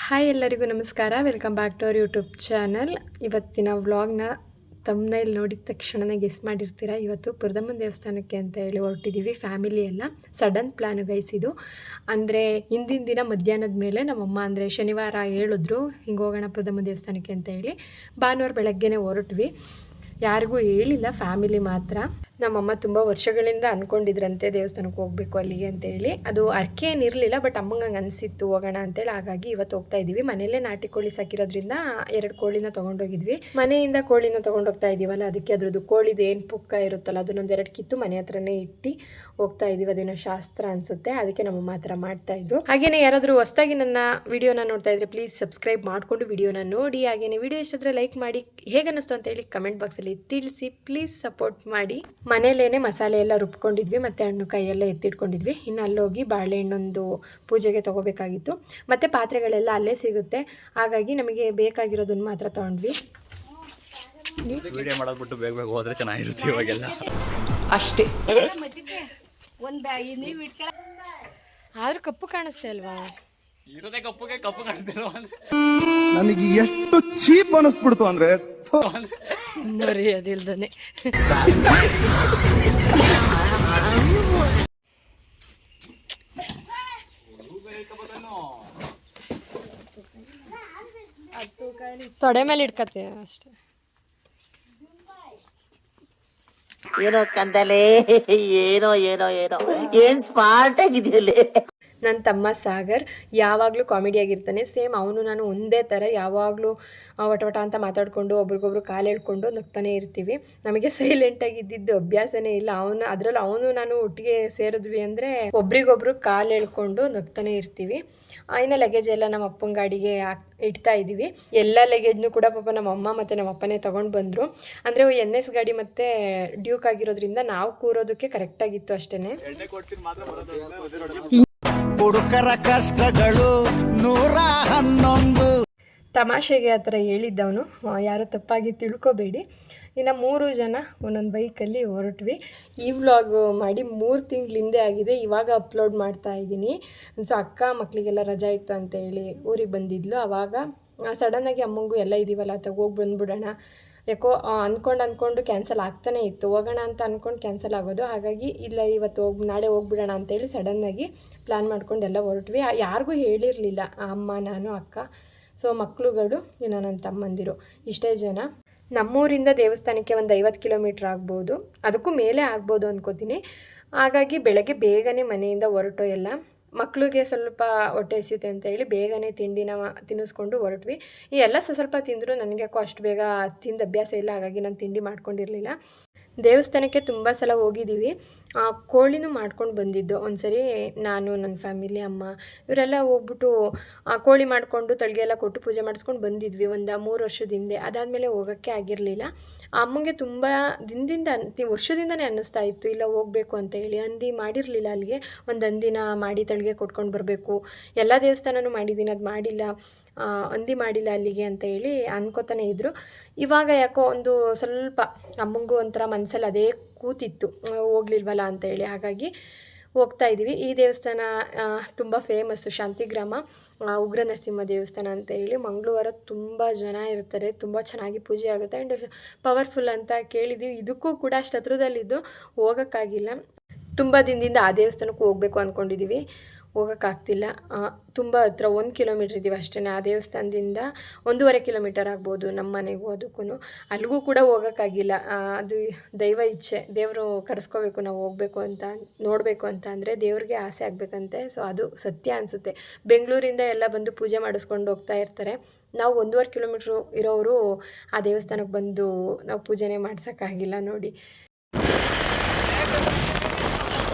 Hi ಎಲ್ಲರಿಗೂ ನಮಸ್ಕಾರ. Welcome back to our YouTube channel. ಇವತ್ತಿನ ವ್ಲಾಗ್ನ ತಮ್ನೈಲ್ ನೋಡಿದ ತಕ್ಷಣನೇ ಗೆಸ್ ಮಾಡಿರ್ತೀರ. ಇವತ್ತು ಪುರದಮ್ಮನ ದೇವಸ್ಥಾನಕ್ಕೆ ಅಂತ ಹೇಳಿ ಹೊರಟಿದ್ದೀವಿ, ಫ್ಯಾಮಿಲಿ ಎಲ್ಲ. ಸಡನ್ ಪ್ಲ್ಯಾನ್ ಗೈಸಿದು. ಅಂದರೆ ಹಿಂದಿನ ದಿನ ಮಧ್ಯಾಹ್ನದ ಮೇಲೆ ನಮ್ಮಮ್ಮ ಅಂದರೆ ಶನಿವಾರ ಹೇಳಿದ್ರು ಹಿಂಗೆ ಹೋಗೋಣ ಪುರದಮ್ಮನ ದೇವಸ್ಥಾನಕ್ಕೆ ಅಂತ ಹೇಳಿ. ಭಾನುವಾರ ಬೆಳಗ್ಗೆನೇ ಹೊರಟ್ವಿ. ಯಾರಿಗೂ ಹೇಳಿಲ್ಲ, ಫ್ಯಾಮಿಲಿ ಮಾತ್ರ. ನಮ್ಮಮ್ಮ ತುಂಬ ವರ್ಷಗಳಿಂದ ಅಂದ್ಕೊಂಡಿದ್ರಂತೆ ದೇವಸ್ಥಾನಕ್ಕೆ ಹೋಗಬೇಕು ಅಲ್ಲಿಗೆ ಅಂತೇಳಿ. ಅದು ಅರ್ಕೆ ಏನಿರಲಿಲ್ಲ, ಬಟ್ ಅಮ್ಮಂಗೆ ಹಂಗೆ ಅನಿಸಿತ್ತು ಹೋಗೋಣ ಅಂತೇಳಿ. ಹಾಗಾಗಿ ಇವತ್ತು ಹೋಗ್ತಾ ಇದ್ದೀವಿ. ಮನೆಯಲ್ಲೇ ನಾಟಿ ಕೋಳಿ ಸಾಕಿರೋದ್ರಿಂದ 2 ಕೋಳಿನ ತೊಗೊಂಡೋಗಿದ್ವಿ. ಮನೆಯಿಂದ ಕೋಳಿನ ತೊಗೊಂಡೋಗ್ತಾ ಇದ್ದೀವಲ್ಲ, ಅದಕ್ಕೆ ಅದ್ರದ್ದು ಕೋಳಿದು ಏನು ಪುಕ್ಕ ಇರುತ್ತಲ್ಲ ಅದನ್ನೊಂದೆರಡು ಕಿತ್ತು ಮನೆ ಹತ್ರನೇ ಇಟ್ಟು ಹೋಗ್ತಾ ಇದ್ದೀವಿ. ಅದೇನೋ ಶಾಸ್ತ್ರ ಅನಿಸುತ್ತೆ, ಅದಕ್ಕೆ ನಮ್ಮಮ್ಮ ಹತ್ರ ಮಾಡ್ತಾಯಿದ್ರು. ಹಾಗೆಯೇ ಯಾರಾದರೂ ಹೊಸದಾಗಿ ನನ್ನ ವಿಡಿಯೋನ ನೋಡ್ತಾ ಇದ್ರೆ ಪ್ಲೀಸ್ ಸಬ್ಸ್ಕ್ರೈಬ್ ಮಾಡಿಕೊಂಡು ವಿಡಿಯೋನ ನೋಡಿ. ಹಾಗೆಯೇ ವಿಡಿಯೋ ಇಷ್ಟಾದರೆ ಲೈಕ್ ಮಾಡಿ, ಹೇಗನ್ನಿಸ್ತು ಅಂತೇಳಿ ಕಮೆಂಟ್ ಬಾಕ್ಸಲ್ಲಿ ತಿಳಿಸಿ. ಪ್ಲೀಸ್ ಸಪೋರ್ಟ್ ಮಾಡಿ. ಮನೇಲೇನೆ ಮಸಾಲೆ ಎಲ್ಲ ರುಬ್ಕೊಂಡಿದ್ವಿ, ಮತ್ತು ಹಣ್ಣು ಕೈಯೆಲ್ಲ ಎತ್ತಿಟ್ಕೊಂಡಿದ್ವಿ. ಇನ್ನು ಅಲ್ಲೋಗಿ ಬಾಳೆಹಣ್ಣೊಂದು ಪೂಜೆಗೆ ತೊಗೋಬೇಕಾಗಿತ್ತು, ಮತ್ತು ಪಾತ್ರೆಗಳೆಲ್ಲ ಅಲ್ಲೇ ಸಿಗುತ್ತೆ. ಹಾಗಾಗಿ ನಮಗೆ ಬೇಕಾಗಿರೋದನ್ನು ಮಾತ್ರ ತೊಗೊಂಡ್ವಿ. ವಿಡಿಯೋ ಮಾಡೋದ್ಬಿಟ್ಟು ಬೇಗ ಬೇಗ ಹೋದ್ರೆ ಚೆನ್ನಾಗಿರುತ್ತೆ ಇವಾಗೆಲ್ಲ ಅಷ್ಟೇ. ಆದ್ರೂ ಕಪ್ಪು ಕಾಣಿಸ್ತಾ ಅಲ್ವಾ? ಇರೋದೇ ಕಪ್ಪುಗೆ ಕಪ್ಪು ಕಾಣಿಸ್ತಿಲ್ವ ನನಗೆ ಎಷ್ಟು ಚೀಪ್ ಅನಿಸ್ಬಿಡ್ತು ಅಂದ್ರೆ ಮರ್ಯಾದಿಲ್ದಾನೆ. ತೊಡೆ ಮೇಲೆ ಇಟ್ಕತ್ತೆ ಅಷ್ಟೇ. ಏನೋ ಕಂದಲೆ, ಏನೋ ಏನೋ ಏನೋ ಏನ್ ಸ್ಮಾರ್ಟ್ ಆಗಿದೆಯಲ್ಲೇ. ನನ್ನ ತಮ್ಮ ಸಾಗರ್ ಯಾವಾಗಲೂ ಕಾಮಿಡಿಯಾಗಿರ್ತಾನೆ. ಸೇಮ್ ಅವನು ನಾನು ಒಂದೇ ಥರ, ಯಾವಾಗಲೂ ವಟ ಅಂತ ಮಾತಾಡಿಕೊಂಡು ಒಬ್ರಿಗೊಬ್ರು ಕಾಲು ಹೇಳ್ಕೊಂಡು ನಗ್ತಾನೆ ಇರ್ತೀವಿ. ನಮಗೆ ಸೈಲೆಂಟಾಗಿ ಇದ್ದಿದ್ದು ಅಭ್ಯಾಸನೇ ಇಲ್ಲ. ಅದರಲ್ಲೂ ಅವನು ನಾನು ಒಟ್ಟಿಗೆ ಸೇರಿದ್ವಿ ಅಂದರೆ ಒಬ್ರಿಗೊಬ್ರು ಕಾಲು ಹೇಳ್ಕೊಂಡು ನಗ್ತಾನೆ ಇರ್ತೀವಿ. ಇನ್ನು ಲಗೇಜ್ ಎಲ್ಲ ನಮ್ಮ ಅಪ್ಪನ ಗಾಡಿಗೆ ಇಡ್ತಾ ಇದ್ದೀವಿ. ಎಲ್ಲ ಲಗೇಜ್ನೂ ಕೂಡ ಪಾಪ ನಮ್ಮ ಅಮ್ಮ ಮತ್ತು ನಮ್ಮ ಅಪ್ಪನೇ ತೊಗೊಂಡು ಬಂದರು. ಅಂದರೆ NS ಗಾಡಿ ಮತ್ತು ಡ್ಯೂಕ್ ಆಗಿರೋದ್ರಿಂದ ನಾವು ಕೂರೋದಕ್ಕೆ ಕರೆಕ್ಟಾಗಿತ್ತು ಅಷ್ಟೇ. ಹುಡುಕರ ಕಷ್ಟಗಳು 111. ತಮಾಷೆಗೆ ಆ ಥರ ಹೇಳಿದ್ದವನು, ಯಾರೋ ತಪ್ಪಾಗಿ ತಿಳ್ಕೊಬೇಡಿ. ಇನ್ನು 3 ಜನ ಒಂದೊಂದು ಬೈಕಲ್ಲಿ ಹೊರಟ್ವಿ. ಈ ವ್ಲಾಗ್ ಮಾಡಿ 3 ತಿಂಗಳ ಹಿಂದೆ ಆಗಿದೆ, ಇವಾಗ ಅಪ್ಲೋಡ್ ಮಾಡ್ತಾ ಇದ್ದೀನಿ. ಸೊ ಅಕ್ಕ ಮಕ್ಕಳಿಗೆಲ್ಲ ರಜಾ ಇತ್ತು ಅಂತೇಳಿ ಊರಿಗೆ ಬಂದಿದ್ಲು. ಆವಾಗ ಸಡನ್ನಾಗಿ ಅಮ್ಮಂಗೂ ಎಲ್ಲ ಇದೀವಲ್ಲ ಹೋಗಿ ಬಂದುಬಿಡೋಣ, ಯಾಕೋ ಅಂದ್ಕೊಂಡು ಕ್ಯಾನ್ಸಲ್ ಆಗ್ತಾನೆ ಇತ್ತು. ಹೋಗೋಣ ಅಂತ ಅಂದ್ಕೊಂಡು ಕ್ಯಾನ್ಸಲ್ ಆಗೋದು. ಹಾಗಾಗಿ ಇಲ್ಲ ಇವತ್ತು ನಾಳೆ ಹೋಗ್ಬಿಡೋಣ ಅಂತೇಳಿ ಸಡನ್ನಾಗಿ ಪ್ಲ್ಯಾನ್ ಮಾಡ್ಕೊಂಡು ಎಲ್ಲ ಹೊರಟ್ವಿ. ಯಾರಿಗೂ ಹೇಳಿರಲಿಲ್ಲ, ಅಮ್ಮ, ನಾನು, ಅಕ್ಕ, ಸೊ ಮಕ್ಕಳುಗಳು, ಇನ್ನು ನನ್ನ ತಮ್ಮಂದಿರು, ಇಷ್ಟೇ ಜನ. ನಮ್ಮೂರಿಂದ ದೇವಸ್ಥಾನಕ್ಕೆ ಒಂದು 50 ಕಿಲೋಮೀಟ್ರ್ ಆಗ್ಬೋದು, ಅದಕ್ಕೂ ಮೇಲೆ ಆಗ್ಬೋದು ಅಂದ್ಕೋತೀನಿ. ಹಾಗಾಗಿ ಬೆಳಗ್ಗೆ ಬೇಗನೆ ಮನೆಯಿಂದ ಹೊರಟೋ ಎಲ್ಲ. ಮಕ್ಕಳಿಗೆ ಸ್ವಲ್ಪ ಹೊಟ್ಟೆ ಹಸಿಯುತ್ತೆ ಅಂತೇಳಿ ಬೇಗನೆ ತಿಂಡಿನ ತಿನ್ನಿಸ್ಕೊಂಡು ಹೊರಟ್ವಿ. ಈ ಎಲ್ಲ ಸ್ವಲ್ಪ ತಿಂದರೂ ನನಗೆ ಯಾಕೋ ಅಷ್ಟು ಬೇಗ ತಿಂದು ಅಭ್ಯಾಸ ಇಲ್ಲ, ಹಾಗಾಗಿ ನಾನು ತಿಂಡಿ ಮಾಡ್ಕೊಂಡಿರಲಿಲ್ಲ. ದೇವಸ್ಥಾನಕ್ಕೆ ತುಂಬ ಸಲ ಹೋಗಿದ್ದೀವಿ. ಕೋಳಿನೂ ಮಾಡ್ಕೊಂಡು ಬಂದಿದ್ದು ಒಂದು ಸರಿ. ನಾನು, ನನ್ನ ಫ್ಯಾಮಿಲಿ, ಅಮ್ಮ ಇವರೆಲ್ಲ ಹೋಗ್ಬಿಟ್ಟು ಕೋಳಿ ಮಾಡಿಕೊಂಡು ತಳಿಗೆ ಎಲ್ಲ ಕೊಟ್ಟು ಪೂಜೆ ಮಾಡಿಸ್ಕೊಂಡು ಬಂದಿದ್ವಿ ಒಂದು 3 ವರ್ಷದ ಹಿಂದೆ. ಅದಾದಮೇಲೆ ಹೋಗೋಕ್ಕೆ ಆಗಿರಲಿಲ್ಲ. ಅಮ್ಮಂಗೆ ತುಂಬ ವರ್ಷದಿಂದನೇ ಅನ್ನಿಸ್ತಾ ಇತ್ತು ಇಲ್ಲ ಹೋಗಬೇಕು ಅಂತ ಹೇಳಿ. ಹಂದಿ ಮಾಡಿರಲಿಲ್ಲ ಅಲ್ಲಿಗೆ. ಒಂದು ಹಂದಿನ ಮಾಡಿ ತಳಿಗೆ ಕೊಟ್ಕೊಂಡು ಬರಬೇಕು. ಎಲ್ಲ ದೇವಸ್ಥಾನನೂ ಮಾಡಿದ್ದೀನಿ, ಅದು ಮಾಡಿಲ್ಲ, ಹಂದಿ ಮಾಡಿಲ್ಲ ಅಲ್ಲಿಗೆ ಅಂತ ಹೇಳಿ ಅನ್ಕೋತಾನೆ ಇದ್ದರು. ಇವಾಗ ಯಾಕೋ ಒಂದು ಸ್ವಲ್ಪ ಅಮ್ಮಂಗೂ ಒಂಥರ ಮನಸ್ಸಲ್ಲಿ ಅದೇ ಕೂತಿತ್ತು, ಹೋಗ್ಲಿಲ್ವಲ್ಲ ಅಂತೇಳಿ. ಹಾಗಾಗಿ ಹೋಗ್ತಾ ಇದ್ದೀವಿ. ಈ ದೇವಸ್ಥಾನ ತುಂಬ ಫೇಮಸ್ಸು, ಶಾಂತಿಗ್ರಾಮ ಉಗ್ರ ನರಸಿಂಹ ದೇವಸ್ಥಾನ ಅಂತ ಹೇಳಿ. ಮಂಗಳವಾರ ತುಂಬ ಜನ ಇರ್ತಾರೆ, ತುಂಬ ಚೆನ್ನಾಗಿ ಪೂಜೆ ಆಗುತ್ತೆ. ಆ್ಯಂಡ್ ಪವರ್ಫುಲ್ ಅಂತ ಕೇಳಿದ್ದೀವಿ. ಇದಕ್ಕೂ ಕೂಡ ಅಷ್ಟು ಹತ್ರದಲ್ಲಿದ್ದು ಹೋಗೋಕ್ಕಾಗಿಲ್ಲ. ತುಂಬ ದಿನದಿಂದ ಆ ದೇವಸ್ಥಾನಕ್ಕೂ ಹೋಗಬೇಕು ಅಂದ್ಕೊಂಡಿದ್ದೀವಿ, ಹೋಗೋಕ್ಕಾಗ್ತಿಲ್ಲ. ತುಂಬ ಹತ್ರ 1 ಕಿಲೋಮೀಟ್ರ್ ಇದ್ದೀವಿ ಅಷ್ಟೇ. ಆ ದೇವಸ್ಥಾನದಿಂದ 1.5 ಕಿಲೋಮೀಟರ್ ಆಗ್ಬೋದು ನಮ್ಮ ಮನೆಗೂ. ಅದಕ್ಕೂ ಅಲ್ಲಿಗೂ ಕೂಡ ಹೋಗೋಕ್ಕಾಗಿಲ್ಲ. ಅದು ದೈವ ಇಚ್ಛೆ, ದೇವರು ಕರೆಸ್ಕೋಬೇಕು ನಾವು ಹೋಗಬೇಕು ಅಂತ, ನೋಡಬೇಕು ಅಂತ ಅಂದರೆ ದೇವ್ರಿಗೆ ಆಸೆ ಆಗಬೇಕಂತೆ. ಸೊ ಅದು ಸತ್ಯ ಅನಿಸುತ್ತೆ. ಬೆಂಗಳೂರಿಂದ ಎಲ್ಲ ಬಂದು ಪೂಜೆ ಮಾಡಿಸ್ಕೊಂಡು ಹೋಗ್ತಾ ಇರ್ತಾರೆ. ನಾವು 1.5 ಕಿಲೋಮೀಟ್ರು ಇರೋರು ಆ ದೇವಸ್ಥಾನಕ್ಕೆ ಬಂದು ನಾವು ಪೂಜೆನೇ ಮಾಡ್ಸೋಕ್ಕಾಗಿಲ್ಲ ನೋಡಿ.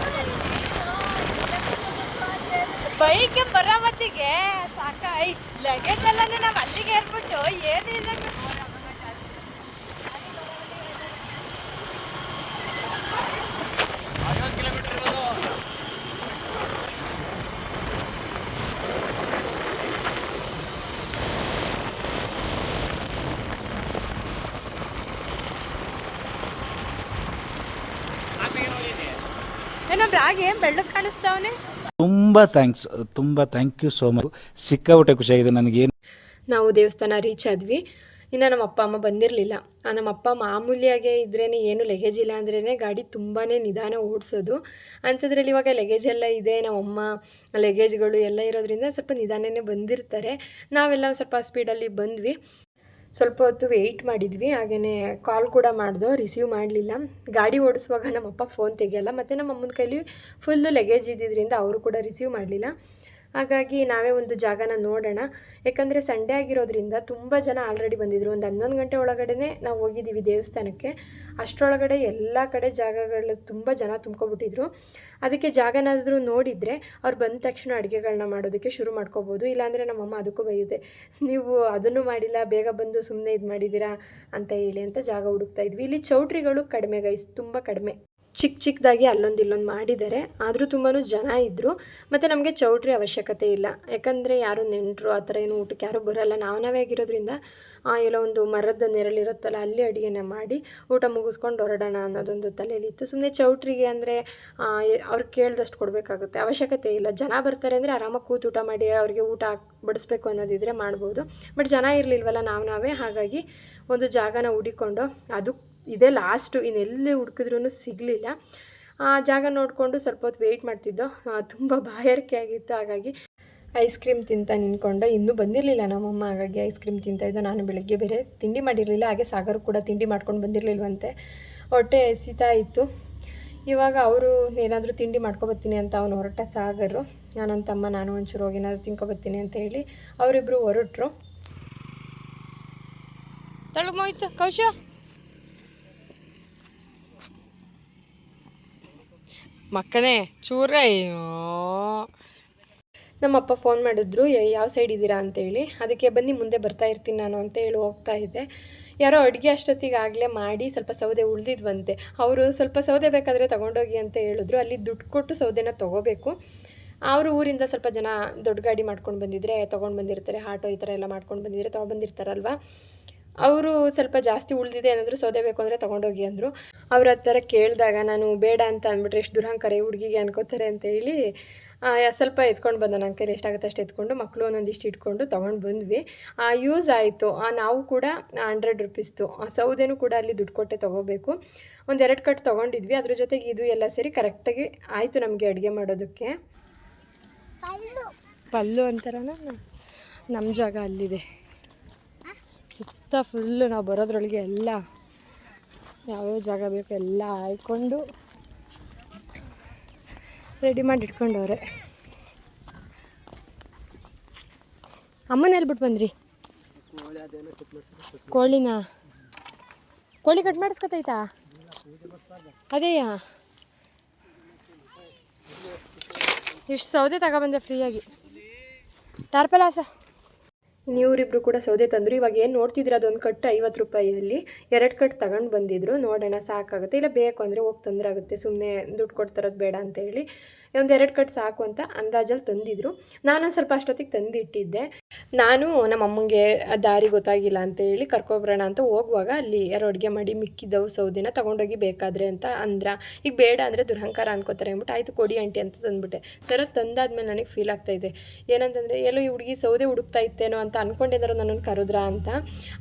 ಬೈಕ್ಗೆ ಬರೋ ಮತ್ತಿಗೆ ಸಾಕಾಯ್ ಲಗೇಜ್ ಎಲ್ಲ ನಾವು ಅಲ್ಲಿಗೆ ಏರ್ಬಿಟ್ಟು ಏನಿಲ್ಲ. ಏನೋ ಬ್ಯಾಗ್ ಏನು ಬೆಳ್ಳಕ್ಕೆ ಕಾಣಿಸ್ತಾವನೆ. ತುಂಬ ಥ್ಯಾಂಕ್ ಯು ಸೋ ಮಚ್. ಸಿಕ್ಕಾಪಟ್ಟೆ ಖುಷಿಯಾಗಿದೆ ನನಗೇನು. ನಾವು ದೇವಸ್ಥಾನ ರೀಚ್ ಆದ್ವಿ. ಇನ್ನು ನಮ್ಮ ಅಪ್ಪ ಅಮ್ಮ ಬಂದಿರಲಿಲ್ಲ. ನಮ್ಮ ಅಪ್ಪ ಮಾಮೂಲಿಯಾಗೇ ಇದ್ರೇ ಏನು ಲಗೇಜ್ ಇಲ್ಲ ಅಂದ್ರೇ ಗಾಡಿ ತುಂಬಾ ನಿಧಾನ ಓಡಿಸೋದು. ಅಂಥದ್ರಲ್ಲಿ ಇವಾಗ ಲಗೇಜ್ ಎಲ್ಲ ಇದೆ, ನಮ್ಮಮ್ಮ ಲಗೇಜ್ಗಳು ಎಲ್ಲ ಇರೋದ್ರಿಂದ ಸ್ವಲ್ಪ ನಿಧಾನನೇ ಬಂದಿರ್ತಾರೆ. ನಾವೆಲ್ಲ ಸ್ವಲ್ಪ ಸ್ಪೀಡಲ್ಲಿ ಬಂದ್ವಿ. ಸ್ವಲ್ಪ ಹೊತ್ತು ವೆಯ್ಟ್ ಮಾಡಿದ್ವಿ. ಹಾಗೆಯೇ ಕಾಲ್ ಕೂಡ ಮಾಡ್ದೋ, ರಿಸೀವ್ ಮಾಡಲಿಲ್ಲ. ಗಾಡಿ ಓಡಿಸುವಾಗ ನಮ್ಮಪ್ಪ ಫೋನ್ ತೆಗಿಯಲ್ಲ, ಮತ್ತು ನಮ್ಮ ಅಮ್ಮನ ಕೈಲಿ ಫುಲ್ಲು ಲಗೇಜ್ ಇದ್ದಿದ್ದರಿಂದ ಅವರು ಕೂಡ ರಿಸೀವ್ ಮಾಡಲಿಲ್ಲ. ಹಾಗಾಗಿ ನಾವೇ ಒಂದು ಜಾಗನ ನೋಡೋಣ. ಯಾಕಂದರೆ ಸಂಡೇ ಆಗಿರೋದ್ರಿಂದ ತುಂಬ ಜನ ಆಲ್ರೆಡಿ ಬಂದಿದ್ದರು. ಒಂದು 11 ಗಂಟೆ ಒಳಗಡೆ ನಾವು ಹೋಗಿದ್ದೀವಿ ದೇವಸ್ಥಾನಕ್ಕೆ. ಅಷ್ಟರೊಳಗಡೆ ಎಲ್ಲ ಕಡೆ ಜಾಗಗಳು ತುಂಬ ಜನ ತುಂಬ್ಕೊಬಿಟ್ಟಿದ್ರು. ಅದಕ್ಕೆ ಜಾಗನಾದರೂ ನೋಡಿದರೆ ಅವ್ರು ಬಂದ ತಕ್ಷಣ ಅಡುಗೆಗಳನ್ನ ಮಾಡೋದಕ್ಕೆ ಶುರು ಮಾಡ್ಕೋಬೋದು. ಇಲ್ಲಾಂದರೆ ನಮ್ಮಮ್ಮ ಅದಕ್ಕೂ ಬೈಯುತ್ತೆ, ನೀವು ಅದನ್ನು ಮಾಡಿಲ್ಲ, ಬೇಗ ಬಂದು ಸುಮ್ಮನೆ ಇದು ಮಾಡಿದ್ದೀರಾ ಅಂತ ಹೇಳಿ ಅಂತ ಜಾಗ ಹುಡುಕ್ತಾ ಇದ್ವಿ. ಇಲ್ಲಿ ಚೌಟ್ರಿಗಳು ಕಡಿಮೆ ಗೈಸ್, ತುಂಬ ಕಡಿಮೆ. ಚಿಕ್ಕದಾಗಿ ಅಲ್ಲೊಂದು ಇಲ್ಲೊಂದು ಮಾಡಿದ್ದಾರೆ. ಆದರೂ ತುಂಬಾ ಜನ ಇದ್ದರು. ಮತ್ತು ನಮಗೆ ಚೌಟ್ರಿ ಅವಶ್ಯಕತೆ ಇಲ್ಲ, ಯಾಕಂದರೆ ಯಾರು ನೆಂಟರು ಆ ಥರ ಏನು ಊಟಕ್ಕೆ ಯಾರೂ ಬರೋಲ್ಲ. ನಾವೇ ಆಗಿರೋದ್ರಿಂದ ಎಲ್ಲೋ ಒಂದು ಮರದ ನೆರಳಿರುತ್ತಲ್ಲ, ಅಲ್ಲಿ ಅಡುಗೆನ ಮಾಡಿ ಊಟ ಮುಗಿಸ್ಕೊಂಡು ಹೊರಡೋಣ ಅನ್ನೋದೊಂದು ತಲೆಯಲ್ಲಿತ್ತು. ಸುಮ್ಮನೆ ಚೌಟ್ರಿಗೆ ಅಂದರೆ ಅವ್ರು ಕೇಳ್ದಷ್ಟು ಕೊಡಬೇಕಾಗುತ್ತೆ, ಅವಶ್ಯಕತೆ ಇಲ್ಲ. ಜನ ಬರ್ತಾರೆ ಅಂದರೆ ಆರಾಮಾಗಿ ಕೂತು ಊಟ ಮಾಡಿ ಅವ್ರಿಗೆ ಊಟ ಬಡಿಸ್ಬೇಕು ಅನ್ನೋದಿದ್ರೆ ಮಾಡ್ಬೋದು. ಬಟ್ ಜನ ಇರಲಿಲ್ವಲ್ಲ ನಾವೇ, ಹಾಗಾಗಿ ಒಂದು ಜಾಗನ ಹುಡಿಕೊಂಡು ಅದು ಇದೇ ಲಾಸ್ಟು, ಇನ್ನೆಲ್ಲಿ ಹುಡುಕಿದ್ರೂ ಸಿಗಲಿಲ್ಲ. ಆ ಜಾಗ ನೋಡಿಕೊಂಡು ಸ್ವಲ್ಪ ಹೊತ್ತು ವೆಯ್ಟ್ ಮಾಡ್ತಿದ್ದೋ. ತುಂಬ ಬಾಯಾರಿಕೆ ಆಗಿತ್ತು, ಹಾಗಾಗಿ ಐಸ್ ಕ್ರೀಮ್ ತಿಂತ ನಿಂತ್ಕೊಂಡು. ಇನ್ನೂ ಬಂದಿರಲಿಲ್ಲ ನಮ್ಮಮ್ಮ, ಹಾಗಾಗಿ ಐಸ್ ಕ್ರೀಮ್ ತಿಂತಾಯಿದ್ದೋ. ನಾನು ಬೆಳಗ್ಗೆ ಬೇರೆ ತಿಂಡಿ ಮಾಡಿರಲಿಲ್ಲ, ಹಾಗೆ ಸಾಗರ್ ಕೂಡ ತಿಂಡಿ ಮಾಡ್ಕೊಂಡು ಬಂದಿರಲಿಲ್ವಂತೆ. ಹೊಟ್ಟೆ ಹಸಿತಾ ಇತ್ತು. ಇವಾಗ ಅವರು ಏನಾದರೂ ತಿಂಡಿ ಮಾಡ್ಕೊಬತ್ತೀನಿ ಅಂತ ಅವನು ಹೊರಟ ಸಾಗರು. ನನ್ನ ತಮ್ಮ ನಾನು ಒಂಚೂರು ಹೋಗಿ ಏನಾದರೂ ತಿನ್ಕೊಬತ್ತೀನಿ ಅಂತ ಹೇಳಿ ಅವರಿಬ್ಬರು ಹೊರಟರು. ತಳಗೋಯ್ತು ಕೌಶ, ಮಕ್ಕನೇ ಚೂರ. ನಮ್ಮಪ್ಪ ಫೋನ್ ಮಾಡಿದ್ರು, ಯಾವ ಸೈಡ್ ಇದ್ದೀರಾ ಅಂತೇಳಿ. ಅದಕ್ಕೆ ಬನ್ನಿ ಮುಂದೆ ಬರ್ತಾ ಇರ್ತೀನಿ ನಾನು ಅಂತ ಹೇಳಿ ಹೋಗ್ತಾ ಇದ್ದೆ. ಯಾರೋ ಅಡುಗೆ ಅಷ್ಟೊತ್ತಿಗೆ ಆಗಲೇ ಮಾಡಿ ಸ್ವಲ್ಪ ಸೌದೆ ಉಳಿದಿದ್ವಂತೆ. ಅವರು ಸ್ವಲ್ಪ ಸೌದೆ ಬೇಕಾದರೆ ತೊಗೊಂಡೋಗಿ ಅಂತ ಹೇಳಿದ್ರು. ಅಲ್ಲಿ ದುಡ್ಡು ಕೊಟ್ಟು ಸೌದೆನ ತೊಗೋಬೇಕು. ಅವರು ಊರಿಂದ ಸ್ವಲ್ಪ ಜನ ದೊಡ್ಡ ಗಾಡಿ ಮಾಡ್ಕೊಂಡು ಬಂದಿದ್ದರೆ ತೊಗೊಂಡು ಬಂದಿರ್ತಾರೆ, ಆಟೋ ಈ ಥರ ಎಲ್ಲ ಮಾಡ್ಕೊಂಡು ಬಂದಿದ್ದರೆ ತೊಗೊಂಡ್ಬಂದಿರ್ತಾರಲ್ವ. ಅವರು ಸ್ವಲ್ಪ ಜಾಸ್ತಿ ಉಳಿದಿದೆ ಏನಾದರೂ ಸೌದೆ ಬೇಕು ಅಂದರೆ ತೊಗೊಂಡೋಗಿ ಅಂದರು. ಅವ್ರ ಹತ್ರ ಕೇಳಿದಾಗ ನಾನು ಬೇಡ ಅಂತ ಅಂದ್ಬಿಟ್ರೆ ಎಷ್ಟು ದುರಹಂಕಾರ ಹುಡುಗಿಗೆ ಅನ್ಕೋತಾರೆ ಅಂತ ಹೇಳಿ ಸ್ವಲ್ಪ ಎತ್ಕೊಂಡು ಬಂದ. ನನ್ನ ಕೈಲಿ ಎಷ್ಟಾಗುತ್ತೆ ಅಷ್ಟು ಎತ್ಕೊಂಡು, ಮಕ್ಕಳು ಒಂದೊಂದಿಷ್ಟು ಇಟ್ಕೊಂಡು ತೊಗೊಂಡು ಬಂದ್ವಿ. ಯೂಸ್ ಆಯಿತು. ನಾವು ಕೂಡ 100 ರೂಪೀಸ್ದು ಸೌದೆನೂ ಕೂಡ ಅಲ್ಲಿ ದುಡ್ಡು ಕೊಟ್ಟೆ ತೊಗೋಬೇಕು. 1-2 ಕಟ್ಟು ತೊಗೊಂಡಿದ್ವಿ. ಅದ್ರ ಜೊತೆಗೆ ಇದು ಎಲ್ಲ ಸೇರಿ ಕರೆಕ್ಟಾಗಿ ಆಯಿತು ನಮಗೆ ಅಡುಗೆ ಮಾಡೋದಕ್ಕೆ. ಪಲ್ಲು ಅಂತಾರಲ್ಲ, ನಮ್ಮ ಜಾಗ ಅಲ್ಲಿದೆ. ಸುತ್ತ ಫುಲ್ಲು ನಾವು ಬರೋದ್ರೊಳಗೆ ಎಲ್ಲ ಯಾವ್ಯಾವ ಜಾಗ ಬೇಕು ಎಲ್ಲ ಆಯ್ಕೊಂಡು ರೆಡಿ ಮಾಡಿ ಇಟ್ಕೊಂಡವ್ರೆ. ಅಮ್ಮನ ಹೇಳ್ಬಿಟ್ಟು ಬಂದ್ರಿ ಕೋಳಿ ಕಟ್ ಮಾಡಿಸ್ಕೊತೈತಾ? ಅದೇಯಾ, ಇಷ್ಟು ಸೌದೆ ತಗೊಬಂದೆ ಫ್ರೀಯಾಗಿ. ಟಾರ್ಪಲಾಸ ಇವರಿಬ್ರು ಕೂಡ ಸೌದೆ ತಂದರು. ಇವಾಗ ಏನು ನೋಡ್ತಿದ್ರು ಅದೊಂದು ಕಟ್ಟು 50 ರೂಪಾಯಿಯಲ್ಲಿ 2 ಕಟ್ಟು ತಗೊಂಡು ಬಂದಿದ್ರು. ನೋಡೋಣ ಸಾಕಾಗುತ್ತೆ, ಇಲ್ಲ ಬೇಕು ಅಂದರೆ ಹೋಗಿ ತೊಂದರೆ ಆಗುತ್ತೆ, ಸುಮ್ಮನೆ ದುಡ್ಡು ಕೊಡ್ತಾರೋದು ಬೇಡ ಅಂತೇಳಿ ಒಂದು 2 ಕಟ್ಟು ಸಾಕು ಅಂತ ಅಂದಾಜಲ್ಲಿ ತಂದಿದ್ರು. ನಾನು ಸ್ವಲ್ಪ ಅಷ್ಟೊತ್ತಿಗೆ ತಂದಿಟ್ಟಿದ್ದೆ. ನಾನು ನಮ್ಮ ಅಮ್ಮಂಗೆ ದಾರಿ ಗೊತ್ತಾಗಿಲ್ಲ ಅಂತೇಳಿ ಕರ್ಕೊಬರೋಣ ಅಂತ ಹೋಗುವಾಗ ಅಲ್ಲಿ ಯಾರೋ ಅಡುಗೆ ಮಾಡಿ ಮಿಕ್ಕಿದ್ದವು ಸೌದೆನ ತೊಗೊಂಡೋಗಿ ಬೇಕಾದರೆ ಅಂತ ಅಂದ್ರ. ಈಗ ಬೇಡ ಅಂದರೆ ದುರಹಂಕಾರ ಅನ್ಕೋತಾರೆ ಅಂದ್ಬಿಟ್ಟು ಆಯಿತು ಕೊಡಿ ಆಂಟಿ ಅಂತ ತಂದುಬಿಟ್ಟೆ. ತಂದಾದ್ಮೇಲೆ ನನಗೆ ಫೀಲ್ ಆಗ್ತಾಯಿದೆ ಏನಂತಂದರೆ ಎಲ್ಲೋ ಈ ಹುಡುಗಿ ಸೌದೆ ಹುಡುಕ್ತಾ ಇತ್ತೇನೋ ಅಂತ ಅಂದ್ಕೊಂಡೇನಾರು ನನ್ನನ್ನು ಕರೆದ್ರಾ ಅಂತ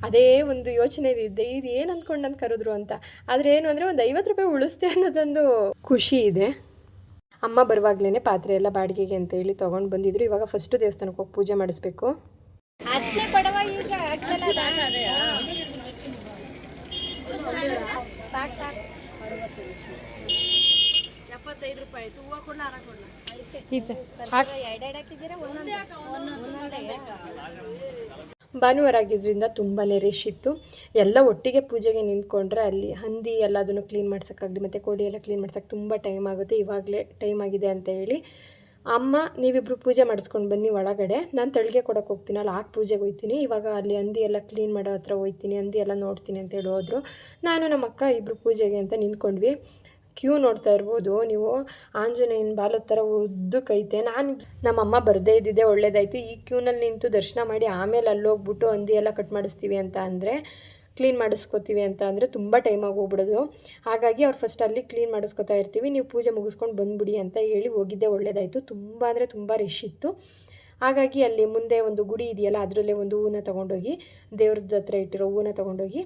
ಅದೇ ಒಂದು ಯೋಚನೆ ಇದೆ. ಇದು ಏನು ಅಂದ್ಕೊಂಡು ನಾನು ಕರೆದ್ರು ಅಂತ. ಆದರೆ ಏನು ಅಂದರೆ ಒಂದು 50 ರೂಪಾಯಿ ಉಳಿಸ್ತೆ ಅನ್ನೋದೊಂದು ಖುಷಿ ಇದೆ. ಅಮ್ಮ ಬರುವಾಗಲೇ ಪಾತ್ರೆ ಎಲ್ಲ ಬಾಡಿಗೆಗೆ ಅಂತೇಳಿ ತೊಗೊಂಡು ಬಂದಿದ್ರು. ಇವಾಗ ಫಸ್ಟು ದೇವಸ್ಥಾನಕ್ಕೆ ಹೋಗಿ ಪೂಜೆ ಮಾಡಿಸ್ಬೇಕು. ಅಷ್ಟೇ ಬಡವ ಈಗ ಸಾಕು ಸಾಕು 75 ರೂಪಾಯಿ ಆಯ್ತು. ಹೂವು ಕೊಡಲ ಹಾರ ಕೊಡಲ ಎರಡೆರಡು ಹಾಕಿದ್ದೀರಾ? ಭಾನುವಾರ ಆಗಿದ್ದರಿಂದ ತುಂಬಾ ರಶ್ ಇತ್ತು. ಎಲ್ಲ ಒಟ್ಟಿಗೆ ಪೂಜೆಗೆ ನಿಂತ್ಕೊಂಡ್ರೆ ಅಲ್ಲಿ ಹಂದಿ ಎಲ್ಲದನ್ನು ಕ್ಲೀನ್ ಮಾಡ್ಸೋಕ್ಕಾಗಲಿ ಮತ್ತು ಕೋಳಿ ಎಲ್ಲ ಕ್ಲೀನ್ ಮಾಡ್ಸೋಕ್ಕೆ ತುಂಬ ಟೈಮ್ ಆಗುತ್ತೆ. ಇವಾಗಲೇ ಟೈಮ್ ಆಗಿದೆ ಅಂತ ಹೇಳಿ ಅಮ್ಮ ನೀವಿಬ್ಬರು ಪೂಜೆ ಮಾಡಿಸ್ಕೊಂಡು ಬನ್ನಿ ಒಳಗಡೆ, ನಾನು ತಳಿಗೆ ಕೊಡೋಕೆ ಹೋಗ್ತೀನಿ, ಅಲ್ಲಿ ಆಗ ಪೂಜೆಗೆ ಹೋಗ್ತೀನಿ, ಇವಾಗ ಅಲ್ಲಿ ಹಂದಿ ಎಲ್ಲ ಕ್ಲೀನ್ ಮಾಡೋ ಹತ್ರ ಹೋಗ್ತೀನಿ, ಹಂದಿ ಎಲ್ಲ ನೋಡ್ತೀನಿ ಅಂತೇಳಿ ಹೋದರು. ನಾನು ನಮ್ಮ ಅಕ್ಕ ಇಬ್ಬರು ಪೂಜೆಗೆ ಅಂತ ನಿಂತ್ಕೊಂಡ್ವಿ. ಕ್ಯೂ ನೋಡ್ತಾ ಇರ್ಬೋದು ನೀವು, ಆಂಜನೇಯನ ಬಾಲದ ಥರ ಉದ್ದಕ್ಕೈತೆ. ನಮ್ಮಮ್ಮ ಬರದೇ ಇದ್ದಿದ್ದೆ ಒಳ್ಳೇದಾಯಿತು. ಈ ಕ್ಯೂನಲ್ಲಿ ನಿಂತು ದರ್ಶನ ಮಾಡಿ ಆಮೇಲೆ ಅಲ್ಲಿ ಹೋಗ್ಬಿಟ್ಟು ಹಂದಿ ಎಲ್ಲ ಕಟ್ ಮಾಡಿಸ್ತೀವಿ ಅಂತ ಅಂದರೆ ಕ್ಲೀನ್ ಮಾಡಿಸ್ಕೋತೀವಿ ಅಂತ ಅಂದರೆ ತುಂಬ ಟೈಮ್ ಆಗೋಗ್ಬಿಡೋದು. ಹಾಗಾಗಿ ಅವ್ರು ಫಸ್ಟ್ ಅಲ್ಲಿ ಕ್ಲೀನ್ ಮಾಡಿಸ್ಕೊತಾ ಇರ್ತೀವಿ, ನೀವು ಪೂಜೆ ಮುಗಿಸ್ಕೊಂಡು ಬಂದುಬಿಡಿ ಅಂತ ಹೇಳಿ ಹೋಗಿದ್ದೆ ಒಳ್ಳೆಯದಾಯಿತು. ತುಂಬ ಅಂದರೆ ತುಂಬ ರಶ್ ಇತ್ತು. ಹಾಗಾಗಿ ಅಲ್ಲಿ ಮುಂದೆ ಒಂದು ಗುಡಿ ಇದೆಯಲ್ಲ, ಅದರಲ್ಲೇ ಒಂದು ಹೂವನ್ನ ತೊಗೊಂಡೋಗಿ ದೇವ್ರದ್ದು ಹತ್ರ ಇಟ್ಟಿರೋ ಹೂವನ್ನ ತೊಗೊಂಡೋಗಿ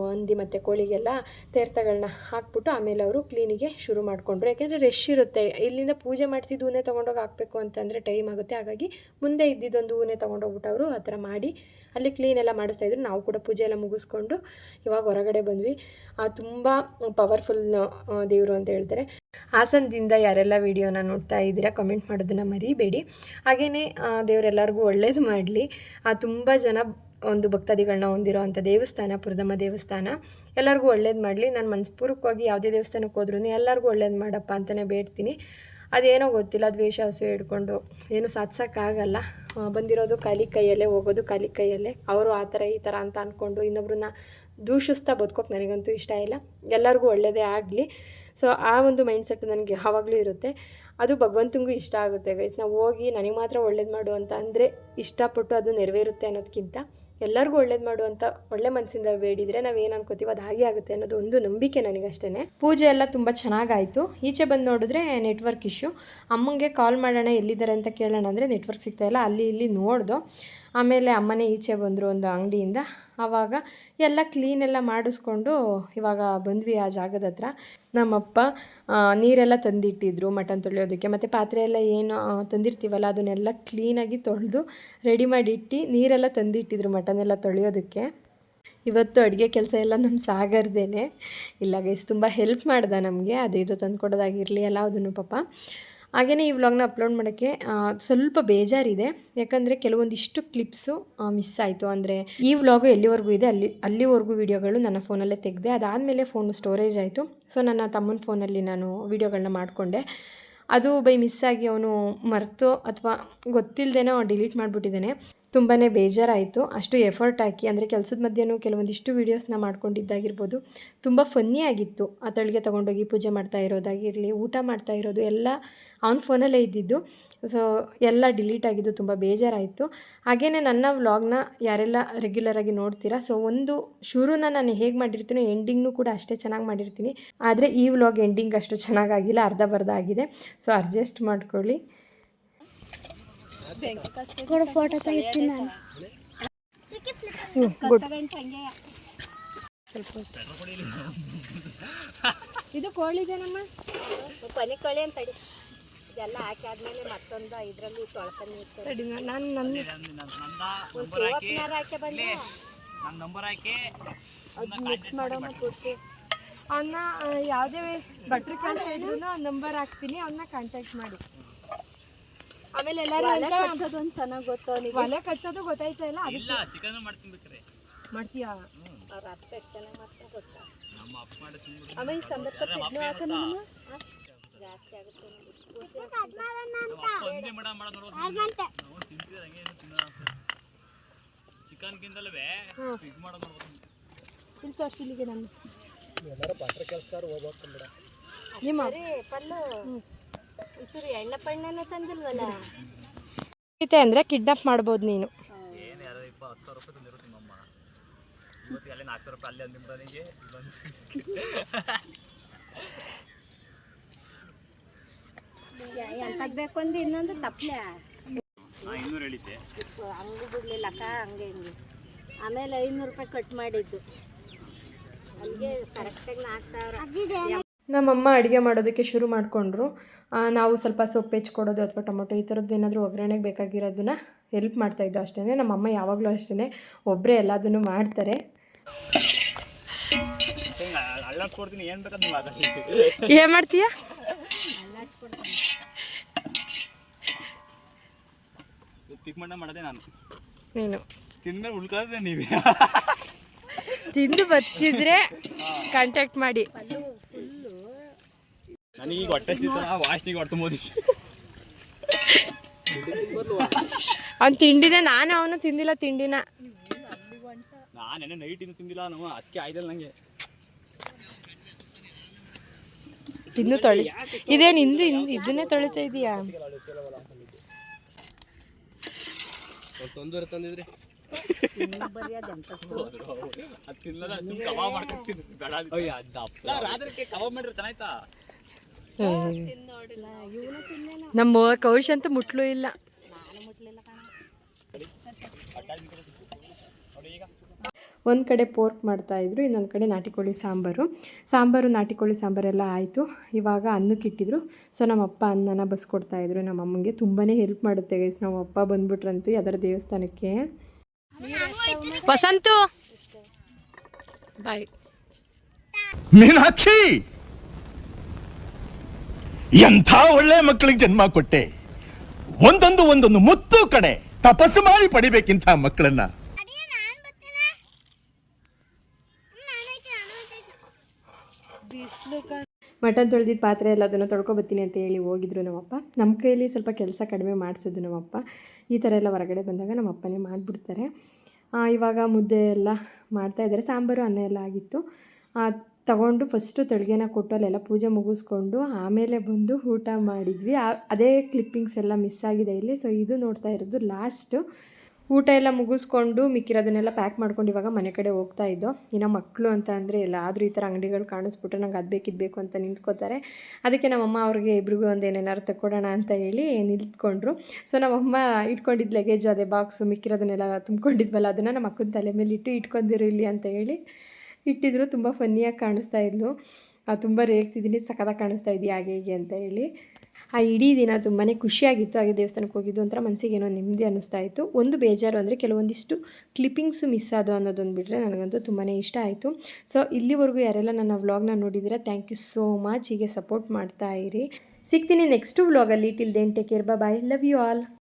ಹಂದಿ ಮತ್ತು ಕೋಳಿಗೆಲ್ಲ ತೀರ್ಥಗಳನ್ನ ಹಾಕ್ಬಿಟ್ಟು ಆಮೇಲೆ ಅವರು ಕ್ಲೀನಿಗೆ ಶುರು ಮಾಡಿಕೊಂಡ್ರು. ಯಾಕೆಂದರೆ ರಶ್ ಇರುತ್ತೆ, ಇಲ್ಲಿಂದ ಪೂಜೆ ಮಾಡಿಸಿದ ಹೂವನ್ನೇ ತೊಗೊಂಡೋಗಿ ಹಾಕಬೇಕು ಅಂತಂದರೆ ಟೈಮ್ ಆಗುತ್ತೆ. ಹಾಗಾಗಿ ಮುಂದೆ ಇದ್ದಿದ್ದೊಂದು ಹೂವನ್ನೇ ತೊಗೊಂಡೋಗ್ಬಿಟ್ಟು ಅವರು ಆ ಥರ ಮಾಡಿ ಅಲ್ಲಿ ಕ್ಲೀನ್ ಎಲ್ಲ ಮಾಡಿಸ್ತಾಯಿದ್ರು. ನಾವು ಕೂಡ ಪೂಜೆ ಎಲ್ಲ ಮುಗಿಸ್ಕೊಂಡು ಇವಾಗ ಹೊರಗಡೆ ಬಂದ್ವಿ. ತುಂಬ ಪವರ್ಫುಲ್ ದೇವರು ಅಂತ ಹೇಳ್ತಾರೆ. ಹಾಸನದಿಂದ ಯಾರೆಲ್ಲ ವಿಡಿಯೋನ ನೋಡ್ತಾ ಇದ್ದೀರಾ ಕಮೆಂಟ್ ಮಾಡೋದನ್ನು ಮರಿಬೇಡಿ. ಹಾಗೆಯೇ ದೇವರೆಲ್ಲರಿಗೂ ಒಳ್ಳೇದು ಮಾಡಲಿ. ತುಂಬ ಜನ ಒಂದು ಭಕ್ತಾದಿಗಳನ್ನ ಹೊಂದಿರೋ ಅಂಥ ದೇವಸ್ಥಾನ ಪುರದಮ್ಮ ದೇವಸ್ಥಾನ, ಎಲ್ಲರಿಗೂ ಒಳ್ಳೇದು ಮಾಡಲಿ. ನಾನು ಮನಸ್ಪೂರ್ವಕವಾಗಿ ಯಾವುದೇ ದೇವಸ್ಥಾನಕ್ಕೆ ಹೋದ್ರೂ ಎಲ್ಲರಿಗೂ ಒಳ್ಳೇದು ಮಾಡಪ್ಪ ಅಂತಲೇ ಬೇಡ್ತೀನಿ. ಅದೇನೋ ಗೊತ್ತಿಲ್ಲ, ದ್ವೇಷ ಅಸೂಯೆ ಹಿಡ್ಕೊಂಡು ಏನು ಸಾಧಿಸೋಕ್ಕಾಗಲ್ಲ. ಬಂದಿರೋದು ಖಾಲಿ ಕೈಯಲ್ಲೇ, ಹೋಗೋದು ಖಾಲಿ ಕೈಯಲ್ಲೇ. ಅವರು ಆ ಥರ ಈ ಥರ ಅಂತ ಅಂದ್ಕೊಂಡು ಇನ್ನೊಬ್ರನ್ನ ದೂಷಿಸ್ತಾ ಬದುಕೋಕೆ ನನಗಂತೂ ಇಷ್ಟ ಇಲ್ಲ. ಎಲ್ಲರಿಗೂ ಒಳ್ಳೆಯದೇ ಆಗಲಿ. ಸೊ ಆ ಒಂದು ಮೈಂಡ್ಸೆಟ್ ನನಗೆ ಯಾವಾಗಲೂ ಇರುತ್ತೆ. ಅದು ಭಗವಂತನಿಗೂ ಇಷ್ಟ ಆಗುತ್ತೆ ಗೈಸ್. ನಾವು ಹೋಗಿ ನನಗೆ ಮಾತ್ರ ಒಳ್ಳೇದು ಮಾಡು ಅಂತ ಅಂದರೆ ಇಷ್ಟಪಟ್ಟು ಅದು ನೆರವೇರುತ್ತೆ ಅನ್ನೋದಕ್ಕಿಂತ ಎಲ್ಲರಿಗೂ ಒಳ್ಳೇದು ಮಾಡುವಂಥ ಒಳ್ಳೆ ಮನಸ್ಸಿಂದ ಬೇಡಿದರೆ ನಾವೇನು ಅನ್ಕೋತೀವೋ ಅದು ಹಾಗೆ ಆಗುತ್ತೆ ಅನ್ನೋದು ಒಂದು ನಂಬಿಕೆ ನನಗಷ್ಟೇ. ಪೂಜೆ ಎಲ್ಲ ತುಂಬ ಚೆನ್ನಾಗಾಯಿತು. ಈಚೆ ಬಂದು ನೋಡಿದ್ರೆ ನೆಟ್ವರ್ಕ್ ಇಶ್ಯೂ. ಅಮ್ಮಂಗೆ ಕಾಲ್ ಮಾಡೋಣ ಎಲ್ಲಿದ್ದಾರೆ ಅಂತ ಕೇಳೋಣ ಅಂದರೆ ನೆಟ್ವರ್ಕ್ ಸಿಗ್ತಾಯಿಲ್ಲ. ಅಲ್ಲಿ ಇಲ್ಲಿ ನೋಡ್ದು ಆಮೇಲೆ ಅಮ್ಮನೇ ಈಚೆ ಬಂದರು ಒಂದು ಅಂಗಡಿಯಿಂದ. ಆವಾಗ ಎಲ್ಲ ಕ್ಲೀನೆಲ್ಲ ಮಾಡಿಸ್ಕೊಂಡು ಇವಾಗ ಬಂದ್ವಿ ಆ ಜಾಗದ ಹತ್ರ. ನಮ್ಮಪ್ಪ ನೀರೆಲ್ಲ ತಂದಿಟ್ಟಿದ್ರು ಮಟನ್ ತೊಳೆಯೋದಕ್ಕೆ, ಮತ್ತು ಪಾತ್ರೆ ಎಲ್ಲ ಏನು ತಂದಿರ್ತೀವಲ್ಲ ಅದನ್ನೆಲ್ಲ ಕ್ಲೀನಾಗಿ ತೊಳೆದು ರೆಡಿ ಮಾಡಿಟ್ಟು ನೀರೆಲ್ಲ ತಂದಿಟ್ಟಿದ್ರು ಮಟನ್ ಎಲ್ಲ ತೊಳೆಯೋದಕ್ಕೆ. ಇವತ್ತು ಅಡುಗೆ ಕೆಲಸ ಎಲ್ಲ ನಮ್ಮ ಸಾಗರ್ದೇನೆ. ಇಲ್ಲ ಗೈಸ್, ತುಂಬ ಹೆಲ್ಪ್ ಮಾಡ್ದೆ ನಮಗೆ, ಅದು ಇದು ತಂದು ಕೊಡೋದಾಗಿರಲಿ ಎಲ್ಲ ಅದನ್ನು ಪಾಪ. ಹಾಗೆಯೇ ಈ ವ್ಲಾಗ್ನ ಅಪ್ಲೋಡ್ ಮಾಡೋಕ್ಕೆ ಸ್ವಲ್ಪ ಬೇಜಾರಿದೆ. ಯಾಕಂದರೆ ಕೆಲವೊಂದಿಷ್ಟು ಕ್ಲಿಪ್ಸು ಮಿಸ್ ಆಯಿತು. ಅಂದರೆ ಈ ವ್ಲಾಗು ಎಲ್ಲಿವರೆಗೂ ಇದೆ ಅಲ್ಲಿವರೆಗೂ ವೀಡಿಯೋಗಳು ನನ್ನ ಫೋನಲ್ಲೇ ತೆಗೆದೆ. ಅದಾದಮೇಲೆ ಫೋನು ಸ್ಟೋರೇಜ್ ಆಯಿತು. ಸೊ ನನ್ನ ತಮ್ಮನ ಫೋನಲ್ಲಿ ನಾನು ವೀಡಿಯೋಗಳನ್ನ ಮಾಡಿಕೊಂಡೆ. ಅದು ಬೈ ಮಿಸ್ಸಾಗಿ ಅವನು ಮರೆತು ಅಥವಾ ಗೊತ್ತಿಲ್ಲದೇನೋ ಡಿಲೀಟ್ ಮಾಡಿಬಿಟ್ಟಿದ್ದಾನೆ. ತುಂಬಾ ಬೇಜಾರಾಯಿತು. ಅಷ್ಟು ಎಫರ್ಟ್ ಹಾಕಿ ಅಂದರೆ ಕೆಲಸದ ಮಧ್ಯೆನೂ ಕೆಲವೊಂದಿಷ್ಟು ವೀಡಿಯೋಸ್ನ ಮಾಡ್ಕೊಂಡಿದ್ದಾಗಿರ್ಬೋದು. ತುಂಬ ಫನ್ನಿ ಆಗಿತ್ತು. ಆ ತಳಿಗೆ ತೊಗೊಂಡೋಗಿ ಪೂಜೆ ಮಾಡ್ತಾ ಇರೋದಾಗಿರಲಿ, ಊಟ ಮಾಡ್ತಾ ಇರೋದು ಎಲ್ಲ ಅವನ ಫೋನಲ್ಲೇ ಇದ್ದಿದ್ದು. ಸೊ ಎಲ್ಲ ಡಿಲೀಟ್ ಆಗಿದ್ದು ತುಂಬ ಬೇಜಾರಾಯಿತು. ಹಾಗೆಯೇ ನನ್ನ ವ್ಲಾಗ್ನ ಯಾರೆಲ್ಲ ರೆಗ್ಯುಲರಾಗಿ ನೋಡ್ತೀರಾ, ಸೊ ಒಂದು ಶುರುನ ನಾನು ಹೇಗೆ ಮಾಡಿರ್ತೀನೋ ಎಂಡಿಂಗ್ನೂ ಕೂಡ ಅಷ್ಟೇ ಚೆನ್ನಾಗಿ ಮಾಡಿರ್ತೀನಿ. ಆದರೆ ಈ ವ್ಲಾಗ್ ಎಂಡಿಂಗ್ ಅಷ್ಟು ಚೆನ್ನಾಗಾಗಿಲ್ಲ, ಅರ್ಧ ಬರ್ಧ ಆಗಿದೆ. ಸೊ ಅಡ್ಜಸ್ಟ್ ಮಾಡ್ಕೊಳ್ಳಿ. ಫೋಟೋ ತೆಗಿತೀನಿ ನಾನು. ಗುಡ್. ಇದು ಕೋಳಿದೇನಮ್ಮ, ಪನಿ ಕೋಳಿ ಅಂತ ಹೇಳಿ ಇದೆಲ್ಲ ಹಾಕಿ ಆದ್ಮೇಲೆ ಮತ್ತೊಂದು ಇದರಲ್ಲಿ ತೊಳ್ಕೊಂಡು ಸರಿ, ನಾನು ನನ್ನ ಹಾಕಿ ಬಂದೆ ಅದು ಮಿಕ್ಸ್ ಮಾಡೋಣ ಕೂರಿಸಿ ಅವನ್ನ ಯಾವುದೇ ಭಟ್ರು ಕೆಲಸ ಇದ್ರೂ ನಂಬರ್ ಹಾಕ್ತೀನಿ, ಅವನ್ನ ಕಾಂಟ್ಯಾಕ್ಟ್ ಮಾಡಿ. ಆಮೇಲೆ ಎಲ್ಲರೂ ಒಂದು ಚೆನ್ನಾಗಿ ಗೊತ್ತು ಒಲೆ ಕಚ್ಚೋದು ಗೊತ್ತಾಯ್ತಾ ಇಲ್ಲ, ಅದಕ್ಕೆ ಮಾಡ್ತೀಯಾ? ಅವ್ರ ಅರ್ಥ ಎಷ್ಟು ಚೆನ್ನಾಗಿ ಮಾಡ್ತಾ ಗೊತ್ತಾ. ಆಮೇಲೆ ಸಂಬರ್ಸ ಹಾಕ ಜಾಸ್ತಿ ಆಗುತ್ತೆ. ಇಲ್ಲಿ ತೋರಿಸಿಲಿಗೆ ನಾನು ನಿಮ್ಮ ಪಲ್ಲು ಒಂಚೂರು ಎಣ್ಣ ಪಣ್ಣನ ತಂದಿಲ್ವಲ್ಲ. ಐತೆ ಅಂದರೆ ಕಿಡ್ನಾಪ್ ಮಾಡ್ಬೋದು ನೀನು. ಎಂತಕ್ಕೆ ಬೇಕು ಅಂದ್ರೆ ಇನ್ನೊಂದು ತಪ್ಪಲೆ ಹಂಗೂ ಬಿಡ್ಲಿಲ್ಲಕ್ಕ, ಹಂಗೆ ಹಿಂಗೆ. ಆಮೇಲೆ 500 ರೂಪಾಯಿ ಕಟ್ ಮಾಡಿದ್ದು ಅಲ್ಲಿಗೆ ಕರೆಕ್ಟಾಗಿ 4,000. ನಮ್ಮಮ್ಮ ಅಡುಗೆ ಮಾಡೋದಕ್ಕೆ ಶುರು ಮಾಡಿಕೊಂಡ್ರು. ನಾವು ಸ್ವಲ್ಪ ಸೊಪ್ಪು ಹೆಚ್ಕೊಡೋದು ಅಥವಾ ಟೊಮೊಟೊ ಈ ಥರದ್ದು ಏನಾದರೂ ಒಗ್ಗರಣೆಗೆ ಬೇಕಾಗಿರೋದನ್ನ ಹೆಲ್ಪ್ ಮಾಡ್ತಾಯಿದ್ದು ಅಷ್ಟೇ. ನಮ್ಮಮ್ಮ ಯಾವಾಗಲೂ ಅಷ್ಟೇ ಒಬ್ಬರೇ ಎಲ್ಲದನ್ನು ಮಾಡ್ತಾರೆ. ಏನು ಮಾಡ್ತೀಯ? ನೀನು ತಿಂದು ಬರ್ತಿದ್ರೆ ಕಾಂಟ್ಯಾಕ್ಟ್ ಮಾಡಿ. ನನಗೀಗ ಹೊಟ್ಟೆ ವಾಸನೆಗೆ ಹೊಡ್ತು ಮೋದಿ. ಅವ್ನು ತಿಂಡಿನೇ, ನಾನು ಅವನು ತಿಂದಿಲ್ಲ ತಿಂಡಿನ. ನಾನೇನೋ ನೈಟ್ ಇನ್ನು ತಿಂದಿಲ್ಲ, ನಾವು ಅದಕ್ಕೆ ಆಯ್ತಲ್ಲ ನನಗೆ. ಇನ್ನು ತೊಳಿ ಇದೇನು ಇಂದು ಇದನ್ನೇ ತೊಳಿತಾ ಇದೀಯಾ? ಬರೆಯೋದು ಎಂಥದ್ದು ಅದು ತಿನ್ನಲ್ಲ ಸುಮ್ಮನೆ ಕಬಾಬ್ ಮಾಡ್ಕೊಂಡು ಬೇಡ ಅಯ್ಯ ರಾತ್ರಿಗೆ ಕಬಾಬ್ ಮಾಡಿದ್ರೆ ಚೆನ್ನಾಯ್ತಾ ಇವನು ತಿನ್ನೇನೋ ನಮ್ಮ ಕೌಶ್ ಅಂತೂ ಮುಟ್ಲು ಇಲ್ಲ. ನಾನು ಮುಟ್ಲಿಲ್ಲ ಕಣ. ಒಂದು ಕಡೆ ಪೋರ್ಕ್ ಮಾಡ್ತಾಯಿದ್ರು, ಇನ್ನೊಂದು ಕಡೆ ನಾಟಿ ಕೋಳಿ ಸಾಂಬಾರು ನಾಟಿ ಕೋಳಿ ಸಾಂಬಾರೆಲ್ಲ ಆಯಿತು. ಇವಾಗ ಅನ್ನಕ್ಕೆ ಇಟ್ಟಿದ್ರು. ಸೊ ನಮ್ಮಪ್ಪ ಅನ್ನನ ಬಸ್ಕೊಡ್ತಾಯಿದ್ರು. ನಮ್ಮ ಅಮ್ಮಂಗೆ ತುಂಬಾ ಹೆಲ್ಪ್ ಮಾಡುತ್ತೆ ಗೈಸ್. ನಮ್ಮ ಅಪ್ಪ ಬಂದ್ಬಿಟ್ರಂತೂ ಯಾವ್ದಾರ ದೇವಸ್ಥಾನಕ್ಕೆ. ವಸಂತು ಬಾಯ್. ಮೀನಾಕ್ಷಿ, ಎಂಥ ಒಳ್ಳೆ ಮಕ್ಕಳಿಗೆ ಜನ್ಮ ಕೊಟ್ಟೆ. ಒಂದೊಂದು ಮುತ್ತು ಕಡೆ ತಪಸ್ಸು ಮಾಡಿ ಪಡಿಬೇಕಿಂತ ಮಕ್ಕಳನ್ನ. ಮಟನ್ ತೊಳೆದಿದ್ದ ಪಾತ್ರೆ ಎಲ್ಲ ಅದನ್ನು ತೊಳ್ಕೊಬತ್ತೀನಿ ಅಂತ ಹೇಳಿ ಹೋಗಿದ್ರು ನಮ್ಮಪ್ಪ. ನಮ್ಮ ಕೈಯಲ್ಲಿ ಸ್ವಲ್ಪ ಕೆಲಸ ಕಡಿಮೆ ಮಾಡಿಸಿದ್ದು ನಮ್ಮಪ್ಪ. ಈ ಥರ ಎಲ್ಲ ಹೊರಗಡೆ ಬಂದಾಗ ನಮ್ಮಪ್ಪನೇ ಮಾಡಿಬಿಡ್ತಾರೆ. ಇವಾಗ ಮುದ್ದೆ ಎಲ್ಲ ಮಾಡ್ತಾಯಿದ್ದಾರೆ. ಸಾಂಬಾರು ಅನ್ನ ಎಲ್ಲ ಆಗಿತ್ತು. ತಗೊಂಡು ಫಸ್ಟು ತಳಿಗೆನ ಕೊಟ್ಟು ಅಲ್ಲೆಲ್ಲ ಪೂಜೆ ಮುಗಿಸ್ಕೊಂಡು ಆಮೇಲೆ ಬಂದು ಊಟ ಮಾಡಿದ್ವಿ. ಅದೇ ಕ್ಲಿಪ್ಪಿಂಗ್ಸ್ ಎಲ್ಲ ಮಿಸ್ ಆಗಿದೆ ಇಲ್ಲಿ. ಸೊ ಇದು ನೋಡ್ತಾ ಇರೋದು ಲಾಸ್ಟು. ಊಟ ಎಲ್ಲ ಮುಗಿಸ್ಕೊಂಡು ಮಿಕ್ಕಿರೋದನ್ನೆಲ್ಲ ಪ್ಯಾಕ್ ಮಾಡ್ಕೊಂಡು ಇವಾಗ ಮನೆ ಕಡೆ ಹೋಗ್ತಾ ಇದ್ದೋ. ಇನ್ನು ಮಕ್ಕಳು ಅಂತ ಅಂದರೆ ಎಲ್ಲಾದರೂ ಈ ಥರ ಅಂಗಡಿಗಳು ಕಾಣಿಸ್ಬಿಟ್ರೆ ನಂಗೆ ಅದು ಬೇಕಿದ್ದು ಅಂತ ನಿಂತ್ಕೋತಾರೆ. ಅದಕ್ಕೆ ನಮ್ಮಮ್ಮ ಅವ್ರಿಗೆ ಇಬ್ರಿಗೂ ಒಂದು ಏನೇನಾದ್ರು ತಗೊಡೋಣ ಅಂತ ಹೇಳಿ ನಿಂತ್ಕೊಂಡ್ರು. ಸೊ ನಮ್ಮಮ್ಮ ಇಟ್ಕೊಂಡಿದ್ದು ಲಗೇಜ್ ಅದೇ ಬಾಕ್ಸು ಮಿಕ್ಕಿರೋದನ್ನೆಲ್ಲ ತುಂಬ್ಕೊಂಡಿದ್ವಲ್ಲ ಅದನ್ನು ನಮ್ಮ ಅಕ್ಕನ ತಲೆ ಮೇಲೆ ಇಟ್ಕೊಂಡಿರು ಇಲ್ಲಿ ಅಂತ ಹೇಳಿ ಇಟ್ಟಿದ್ರು. ತುಂಬ ಫನ್ನಿಯಾಗಿ ಕಾಣಿಸ್ತಾ ಇದ್ಲು. ತುಂಬ ರೇಗಿಸಿದ್ದೀನಿ, ಸಖತ್ತಾಗಿ ಕಾಣಿಸ್ತಾ ಇದೆಯಾ ಹಾಗೆ ಹೀಗೆ ಅಂತ ಹೇಳಿ. ಆ ಇಡೀ ದಿನ ತುಂಬಾ ಖುಷಿಯಾಗಿತ್ತು. ಹಾಗೆ ದೇವಸ್ಥಾನಕ್ಕೆ ಹೋಗಿದ್ದು ಒಂಥರ ಮನಸ್ಸಿಗೆ ಏನೋ ನೆಮ್ಮದಿ ಅನ್ನಿಸ್ತಾ ಇತ್ತು. ಒಂದು ಬೇಜಾರು ಅಂದರೆ ಕೆಲವೊಂದಿಷ್ಟು ಕ್ಲಿಪ್ಪಿಂಗ್ಸು ಮಿಸ್ ಆದವು ಅನ್ನೋದೊಂದು ಬಿಟ್ಟರೆ ನನಗಂತೂ ತುಂಬಾ ಇಷ್ಟ ಆಯಿತು. ಸೊ ಇಲ್ಲಿವರೆಗೂ ಯಾರೆಲ್ಲ ನನ್ನ ವ್ಲಾಗ್ನ ನೋಡಿದ್ದೀರಾ ಥ್ಯಾಂಕ್ ಯು ಸೋ ಮಚ್. ಹೀಗೆ ಸಪೋರ್ಟ್ ಮಾಡ್ತಾ ಇರಿ. ಸಿಗ್ತೀನಿ ನೆಕ್ಸ್ಟು ವ್ಲಾಗಲ್ಲಿ. Till then take care, bye, love you all.